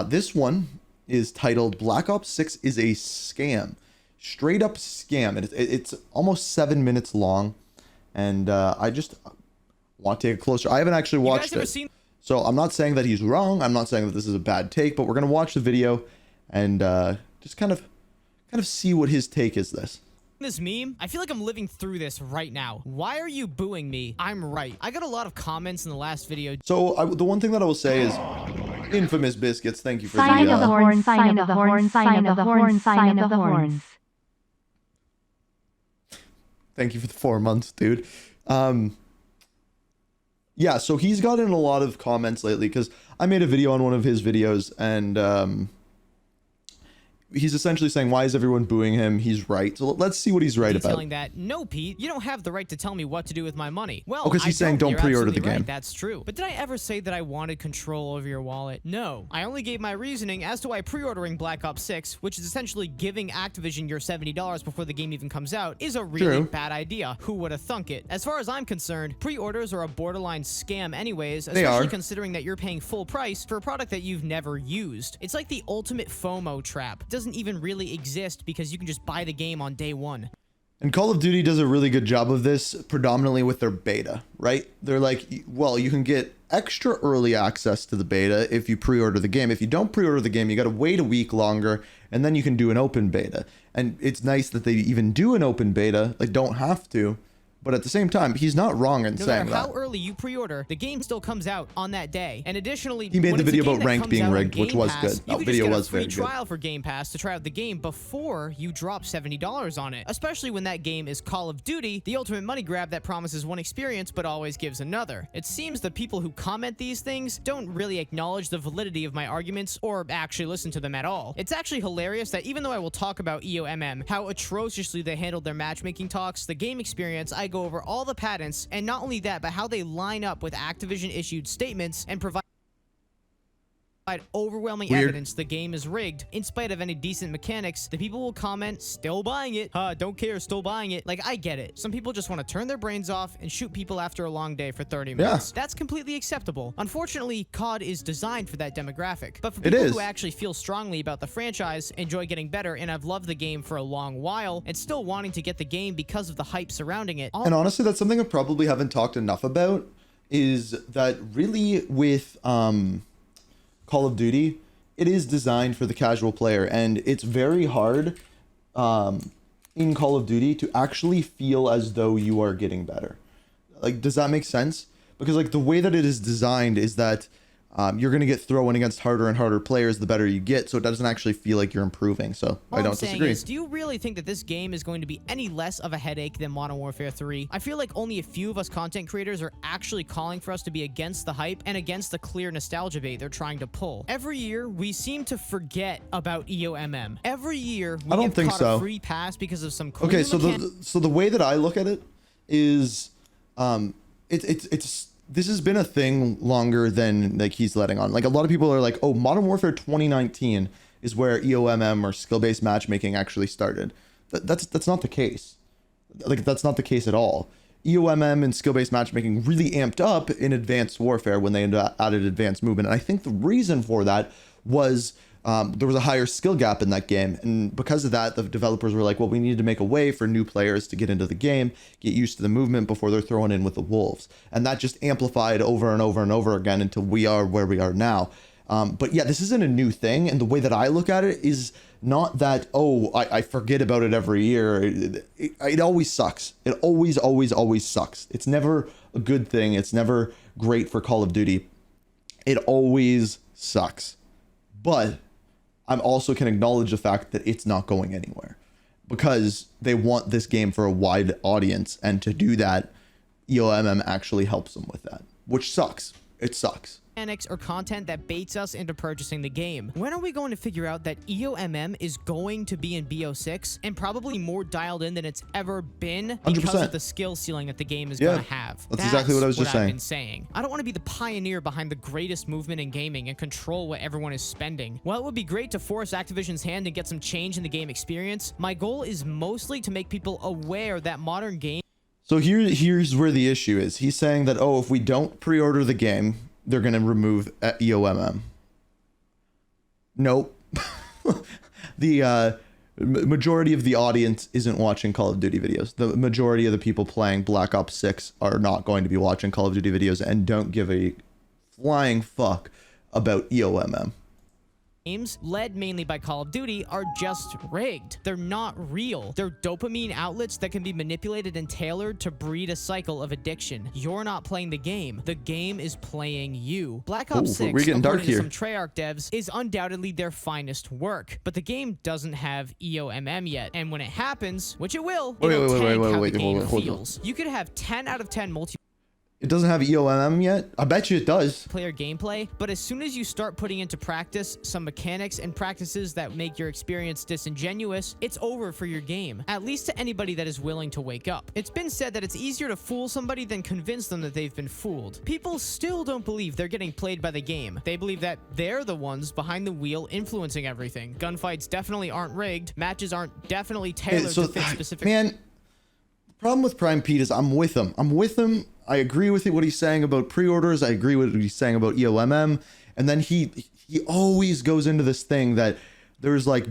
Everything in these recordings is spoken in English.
This one is titled Black Ops 6 is a scam. Straight up scam. It's almost 7 minutes long. And I just want to take a closer. I haven't actually watched it. So I'm not saying that he's wrong. I'm not saying that this is a bad take, but we're going to watch the video and just kind of see what his take is this meme. I feel like I'm living through this right now. Why are you booing me? I'm right. I got a lot of comments in the last video. So the one thing that I will say is Infamous Biscuits, thank you for sign of the horn, sign of the horn, sign of the horn, sign of the horns. Thank you for the 4 months, dude. Yeah, so he's gotten a lot of comments lately because I made a video on one of his videos and he's essentially saying, why is everyone booing him? He's right. So let's see what he's right about. Detailing that, no, Pete, you don't have the right to tell me what to do with my money. Well, because he's saying don't pre-order the game. Right, that's true. But did I ever say that I wanted control over your wallet? No. I only gave my reasoning as to why pre-ordering Black Ops 6, which is essentially giving Activision your $70 before the game even comes out, is a really bad idea. Who would have thunk it? As far as I'm concerned, pre-orders are a borderline scam anyways, especially considering that you're paying full price for a product that you've never used. It's like the ultimate FOMO trap. It doesn't even really exist because you can just buy the game on day one. And Call of Duty does a really good job of this, predominantly with their beta, right? They're like, well, you can get extra early access to the beta if you pre-order the game. If you don't pre-order the game, you got to wait a week longer, and then you can do an open beta. And it's nice that they even do an open beta, like don't have to. But at the same time, he's not wrong in saying that. No matter how early you pre-order, the game still comes out on that day. And additionally, he made the video about ranked being rigged, which was good. That video was very good. You can just get a free trial for Game Pass to try out the game before you drop $70 on it. Especially when that game is Call of Duty, the ultimate money grab that promises one experience but always gives another. It seems the people who comment these things don't really acknowledge the validity of my arguments or actually listen to them at all. It's actually hilarious that even though I will talk about eomm, how atrociously they handled their matchmaking talks, the game experience, I go over all the patents, and not only that, but how they line up with Activision issued statements and provide overwhelming evidence the game is rigged. In spite of any decent mechanics, the people will comment, still buying it. Don't care, still buying it. Like, I get it. Some people just want to turn their brains off and shoot people after a long day for 30 minutes. That's completely acceptable. Unfortunately, COD is designed for that demographic. But for people who actually feel strongly about the franchise, enjoy getting better, and have loved the game for a long while, and still wanting to get the game because of the hype surrounding it. And honestly, that's something I probably haven't talked enough about, is that really with Call of Duty, it is designed for the casual player, and it's very hard in Call of Duty to actually feel as though you are getting better. Like, does that make sense? Because like the way that it is designed is that you're going to get thrown against harder and harder players the better you get, so it doesn't actually feel like you're improving. So I don't disagree. Do you really think that this game is going to be any less of a headache than Modern Warfare 3? I feel like only a few of us content creators are actually calling for us to be against the hype and against the clear nostalgia bait they're trying to pull. Every year, we seem to forget about eomm. Every year, we get caught a free pass because of some cool so the way that I look at it is this has been a thing longer than like he's letting on. Like a lot of people are like, oh, Modern Warfare 2019 is where eomm or skill-based matchmaking actually started. That's not the case. Like that's not the case at all. eomm and skill-based matchmaking really amped up in Advanced Warfare when they added advanced movement. And I think the reason for that was there was a higher skill gap in that game, and because of that, the developers were like, well, we need to make a way for new players to get into the game, get used to the movement before they're thrown in with the wolves. And that just amplified over and over and over again until we are where we are now. But yeah, this isn't a new thing, and the way that I look at it is not that, oh, I forget about it every year. It always sucks. It always sucks. It's never a good thing. It's never great for Call of Duty. It always sucks. But I also can acknowledge the fact that it's not going anywhere because they want this game for a wide audience. And to do that, eomm actually helps them with that, which sucks. It sucks. Mechanics or content that baits us into purchasing the game. When are we going to figure out that eomm is going to be in BO6 and probably more dialed in than it's ever been because 100%. Of the skill ceiling that the game is going to have? That's exactly what I was just saying. I've been saying. I don't want to be the pioneer behind the greatest movement in gaming and control what everyone is spending. While it would be great to force Activision's hand and get some change in the game experience, my goal is mostly to make people aware that modern games. So here's where the issue is. He's saying that, oh, if we don't pre-order the game, they're going to remove eomm. Nope. The majority of the audience isn't watching Call of Duty videos. The majority of the people playing Black Ops 6 are not going to be watching Call of Duty videos and don't give a flying fuck about eomm. Games, led mainly by Call of Duty, are just rigged. They're not real. They're dopamine outlets that can be manipulated and tailored to breed a cycle of addiction. You're not playing the game is playing you. Black Ops 6, we're getting dark according to here. some Treyarch devs, is undoubtedly their finest work, but the game doesn't have eomm yet, and when it happens, which it will, it'll tank how the game feels. You could have 10 out of 10 multi It doesn't have eomm yet? I bet you it does. player gameplay, but as soon as you start putting into practice some mechanics and practices that make your experience disingenuous, it's over for your game, at least to anybody that is willing to wake up. It's been said that it's easier to fool somebody than convince them that they've been fooled. People still don't believe they're getting played by the game. They believe that they're the ones behind the wheel influencing everything. Gunfights definitely aren't rigged. Matches aren't definitely tailored to fit specific... Man, the problem with Prime Pete is I'm with him. I agree with what he's saying about pre-orders. I agree with what he's saying about eomm. And then he always goes into this thing that there's like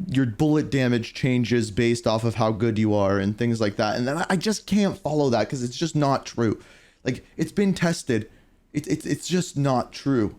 your bullet damage changes based off of how good you are and things like that. And then I just can't follow that because it's just not true. Like, it's been tested. It's just not true.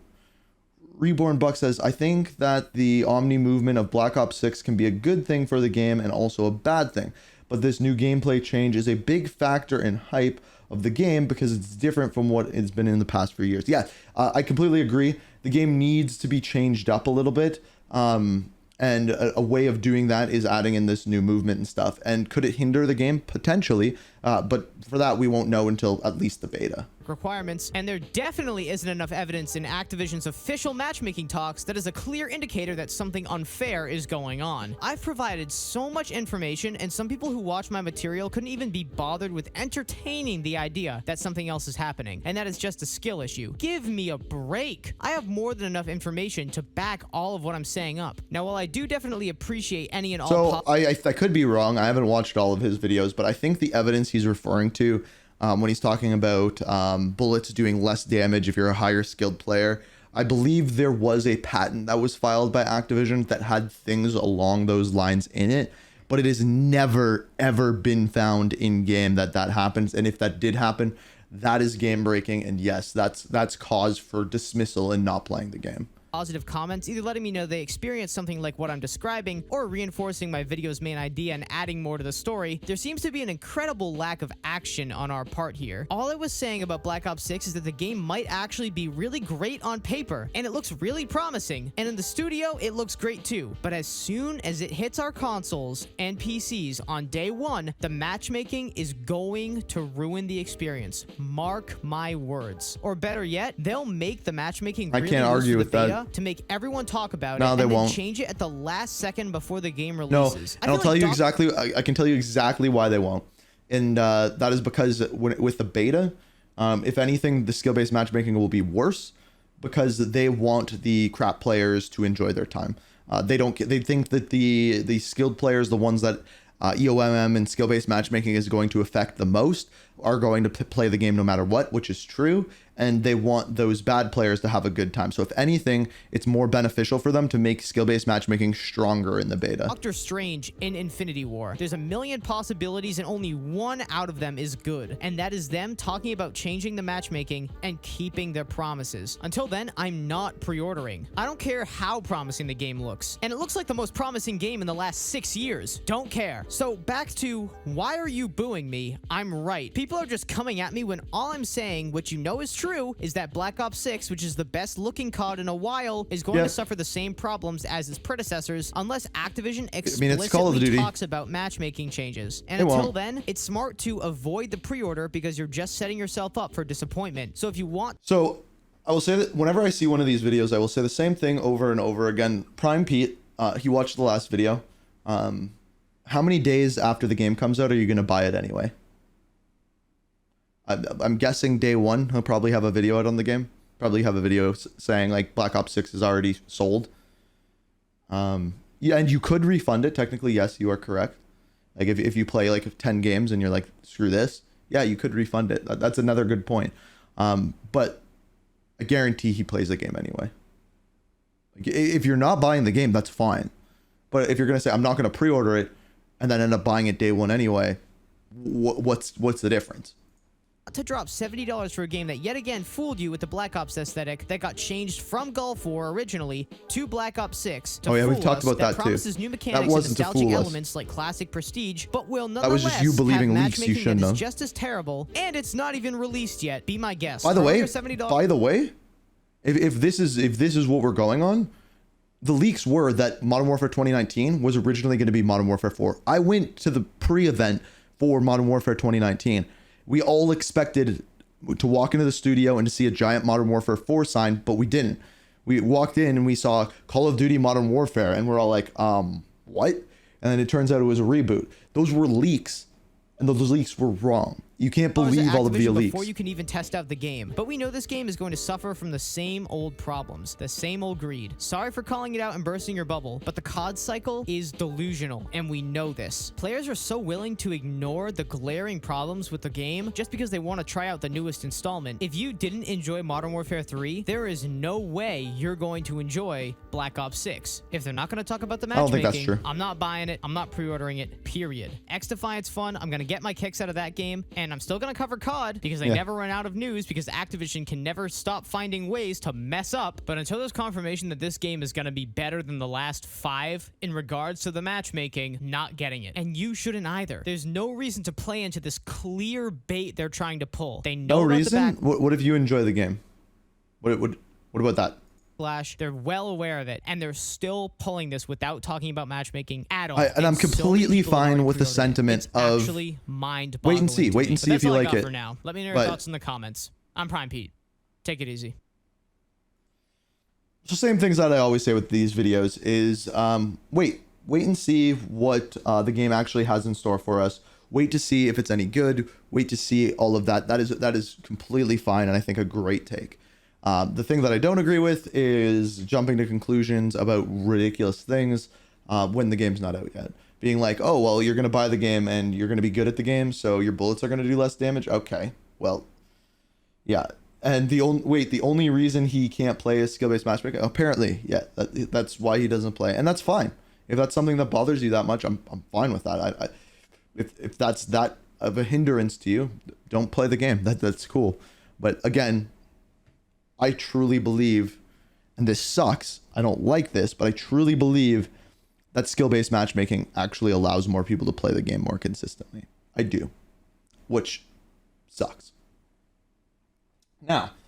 Reborn Buck says, I think that the Omni movement of Black Ops 6 can be a good thing for the game and also a bad thing. But this new gameplay change is a big factor in hype of the game because it's different from what it's been in the past few years. Yeah, I completely agree. The game needs to be changed up a little bit. And a way of doing that is adding in this new movement and stuff. And could it hinder the game? Potentially. But for that, we won't know until at least the beta. Requirements, and there definitely isn't enough evidence in Activision's official matchmaking talks that is a clear indicator that something unfair is going on. I've provided so much information, and some people who watch my material couldn't even be bothered with entertaining the idea that something else is happening, and that is just a skill issue. Give me a break. I have more than enough information to back all of what I'm saying up. Now, while I do definitely appreciate any and all... So, I could be wrong. I haven't watched all of his videos, but I think the evidence he's referring to when he's talking about bullets doing less damage if you're a higher skilled player, I believe there was a patent that was filed by Activision that had things along those lines in it, but it has never, ever been found in game that happens. And if that did happen, that is game breaking. And yes, that's cause for dismissal and not playing the game. Positive comments, either letting me know they experienced something like what I'm describing or reinforcing my video's main idea and adding more to the story. There seems to be an incredible lack of action on our part here. All I was saying about Black Ops 6 is that the game might actually be really great on paper, and it looks really promising, and in the studio it looks great too. But as soon as it hits our consoles and PCs on day one, the matchmaking is going to ruin the experience. Mark my words. Or better yet, they'll make the matchmaking really I can't argue with that. to make everyone talk about No, it they and then won't. change it at the last second before the game No, releases. and I'll tell you exactly. I can tell you exactly why they won't, and that is because with the beta, if anything, the skill-based matchmaking will be worse because they want the crap players to enjoy their time. They think that the skilled players, the ones that eomm and skill-based matchmaking is going to affect the most, are going to play the game no matter what, which is true. And they want those bad players to have a good time. So if anything, it's more beneficial for them to make skill-based matchmaking stronger in the beta. Doctor Strange in Infinity War. There's a million possibilities and only one out of them is good. And that is them talking about changing the matchmaking and keeping their promises. Until then, I'm not pre-ordering. I don't care how promising the game looks. And it looks like the most promising game in the last 6 years. Don't care. So back to, why are you booing me? I'm right. People are just coming at me when all I'm saying, which you know is true, is that Black Ops 6, which is the best looking COD in a while, is going to suffer the same problems as its predecessors unless Activision explicitly talks about matchmaking changes. And until then, it's smart to avoid the pre-order because you're just setting yourself up for disappointment. So if you want... So I will say that whenever I see one of these videos, I will say the same thing over and over again. Prime Pete, he watched the last video. How many days after the game comes out are you going to buy it anyway? I'm guessing day one, he'll probably have a video out on the game. Probably have a video saying like Black Ops 6 is already sold. Yeah, and you could refund it. Technically, yes, you are correct. Like if you play like 10 games and you're like, screw this. Yeah, you could refund it. That's another good point. But I guarantee he plays the game anyway. Like, if you're not buying the game, that's fine. But if you're going to say, I'm not going to pre-order it and then end up buying it day one anyway, what's the difference? To drop $70 for a game that yet again fooled you with the Black Ops aesthetic that got changed from Gulf War originally to Black Ops 6 to Oh yeah, fool we've talked us, about that too. promises new mechanics That and wasn't to nostalgic fool us. elements like classic prestige, but will That nonetheless was just you believing have leaks you matchmaking shouldn't that is have. just as terrible, and it's not even released yet. Be my guest. By the Throw way, your $70 if this is what we're going on, the leaks were that Modern Warfare 2019 was originally going to be Modern Warfare 4. I went to the pre-event for Modern Warfare 2019. We all expected to walk into the studio and to see a giant Modern Warfare 4 sign, but we didn't. We walked in and we saw Call of Duty Modern Warfare, and we're all like, what? And then it turns out it was a reboot. Those were leaks, and those leaks were wrong. You can't believe all of the leaks. Before you can even test out the game. But we know this game is going to suffer from the same old problems, the same old greed. Sorry for calling it out and bursting your bubble, but the COD cycle is delusional, and we know this. Players are so willing to ignore the glaring problems with the game just because they want to try out the newest installment. If you didn't enjoy Modern Warfare 3, there is no way you're going to enjoy Black Ops 6. If they're not going to talk about the I don't think matchmaking, that's true. I'm not buying it. I'm not pre-ordering it, period. X-Defiant's fun. I'm going to get my kicks out of that game, and I'm still going to cover COD because they never run out of news because Activision can never stop finding ways to mess up. But until there's confirmation that this game is going to be better than the last 5 in regards to the matchmaking, not getting it. And you shouldn't either. There's no reason to play into this clear bait they're trying to pull. They know No about reason? the What if you enjoy the game? What about that? backlash. They're well aware of it, and they're still pulling this without talking about matchmaking at all. And I'm so many completely people have fine already with the pre-ordered it. sentiment It's of actually mind-boggling. wait and see if you like That's all I got it. for now. Let me know your But- thoughts in the comments. I'm Prime Pete. Take it easy. So same things that I always say with these videos is wait and see what the game actually has in store for us. Wait to see if it's any good. Wait to see all of that. That is completely fine, and I think a great take. The thing that I don't agree with is jumping to conclusions about ridiculous things when the game's not out yet. Being like, oh, well, you're going to buy the game and you're going to be good at the game, so your bullets are going to do less damage. Okay, well, yeah. And the only reason he can't play is skill-based matchmaking, apparently, yeah, that's why he doesn't play, and that's fine. If that's something that bothers you that much, I'm fine with that. If that's that of a hindrance to you, don't play the game. That's cool. But again, I truly believe, and this sucks, I don't like this, but I truly believe that skill-based matchmaking actually allows more people to play the game more consistently. I do, which sucks. Now,